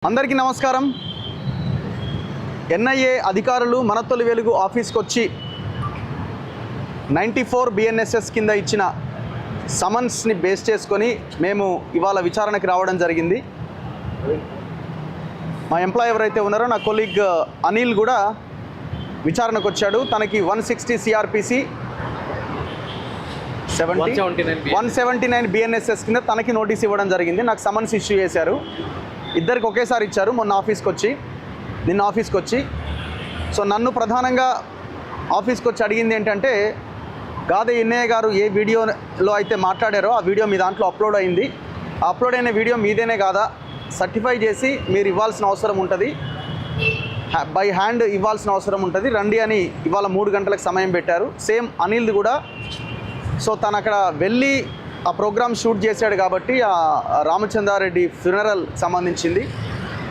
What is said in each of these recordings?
అందరికీ నమస్కారం. ఎన్ఐఏ అధికారులు మనతొలి వెలుగు ఆఫీస్కి వచ్చి 94 బిఎన్ఎస్ఎస్ కింద ఇచ్చిన సమన్స్ని బేస్ చేసుకొని మేము ఇవాళ విచారణకి రావడం జరిగింది. మా ఎంప్లాయ్ ఎవరైతే ఉన్నారో నా కొలీగ్ అనిల్ కూడా విచారణకు వచ్చాడు. తనకి 160 సిఆర్పిసి 179 బిఎన్ఎస్ఎస్ కింద తనకి నోటీస్ ఇవ్వడం జరిగింది. నాకు సమన్స్ ఇష్యూ చేశారు. ఇద్దరికి ఒకేసారి ఇచ్చారు. నిన్న ఆఫీస్కి వచ్చి సో నన్ను ప్రధానంగా ఆఫీస్కి వచ్చి అడిగింది ఏంటంటే, గాదే ఎన్ఐఏ గారు ఏ వీడియోలో అయితే మాట్లాడారో ఆ వీడియో మీ దాంట్లో అప్లోడ్ అయింది. ఆ అప్లోడ్ అయిన వీడియో మీదేనే కాదా, సర్టిఫై చేసి మీరు ఇవ్వాల్సిన అవసరం ఉంటుంది, బై హ్యాండ్ ఇవ్వాల్సిన అవసరం ఉంటుంది, రండి అని ఇవాళ 3 గంటలకు సమయం పెట్టారు. సేమ్ అనిల్ది కూడా. సో తను అక్కడ వెళ్ళి ఆ ప్రోగ్రామ్ షూట్ చేశాడు కాబట్టి ఆ రామచంద్రారెడ్డి ఫ్యూనరల్ సంబంధించింది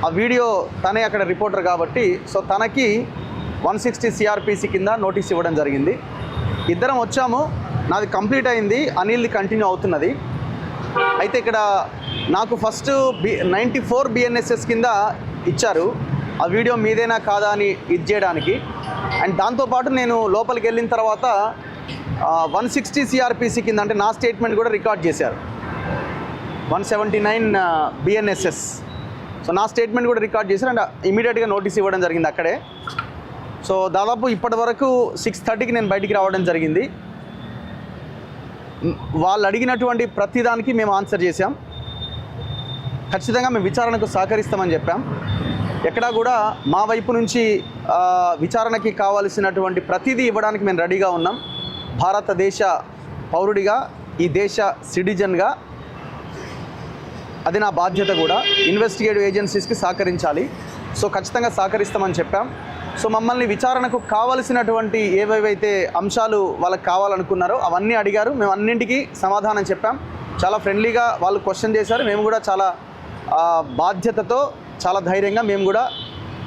ఆ వీడియో, తనే అక్కడ రిపోర్టర్ కాబట్టి సో తనకి 160 సిఆర్పిసి కింద నోటీస్ ఇవ్వడం జరిగింది. ఇద్దరం వచ్చాము. నాది కంప్లీట్ అయింది, అనిల్ది కంటిన్యూ అవుతున్నది. అయితే ఇక్కడ నాకు ఫస్ట్ 94 బిఎన్ఎస్ఎస్ కింద ఇచ్చారు. ఆ వీడియో మీదేనా కాదా అని ఇది చేయడానికి. అండ్ దాంతోపాటు నేను లోపలికి వెళ్ళిన తర్వాత 160 సిఆర్పిసి కింద అంటే నా స్టేట్మెంట్ కూడా రికార్డ్ చేశారు. 179 బిఎన్ఎస్ఎస్. సో నా స్టేట్మెంట్ కూడా రికార్డ్ చేశారు అండ్ ఇమీడియట్గా నోటీస్ ఇవ్వడం జరిగింది అక్కడే. సో దాదాపు ఇప్పటి వరకు 6:30కి నేను బయటికి రావడం జరిగింది. వాళ్ళు అడిగినటువంటి ప్రతిదానికి మేము ఆన్సర్ చేశాం. ఖచ్చితంగా మేము విచారణకు సహకరిస్తామని చెప్పాం. ఎక్కడా కూడా మా వైపు నుంచి విచారణకి కావాల్సినటువంటి ప్రతిదీ ఇవ్వడానికి మేము రెడీగా ఉన్నాం. భారతదేశ పౌరుడిగా, ఈ దేశ సిటిజన్గా అది నా బాధ్యత కూడా. ఇన్వెస్టిగేటివ్ ఏజెన్సీస్కి సహకరించాలి. సో ఖచ్చితంగా సహకరిస్తామని చెప్పాం. సో మమ్మల్ని విచారణకు కావలసినటువంటి ఏవేవైతే అంశాలు వాళ్ళకి కావాలనుకున్నారో అవన్నీ అడిగారు. మేము అన్నింటికీ సమాధానం చెప్పాం. చాలా ఫ్రెండ్లీగా వాళ్ళు క్వశ్చన్ చేశారు. మేము కూడా చాలా బాధ్యతతో, చాలా ధైర్యంగా మేము కూడా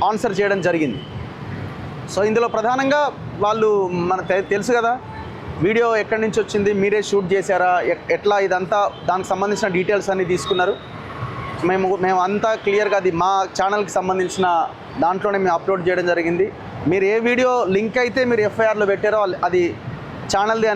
ఆన్సర్ చేయడం జరిగింది. సో ఇందులో ప్రధానంగా వాళ్ళు మనకు తెలుసు కదా, వీడియో ఎక్కడి నుంచి వచ్చింది, మీరే షూట్ చేశారా, ఎట్లా, ఇదంతా దానికి సంబంధించిన డీటెయిల్స్ అన్నీ తీసుకున్నారు. మేము అంతా క్లియర్గా అది మా ఛానల్కి సంబంధించిన దాంట్లోనే మేము అప్లోడ్ చేయడం జరిగింది. మీరు ఏ వీడియో లింక్ అయితే మీరు ఎఫ్ఐఆర్లో పెట్టారో అది ఛానల్ది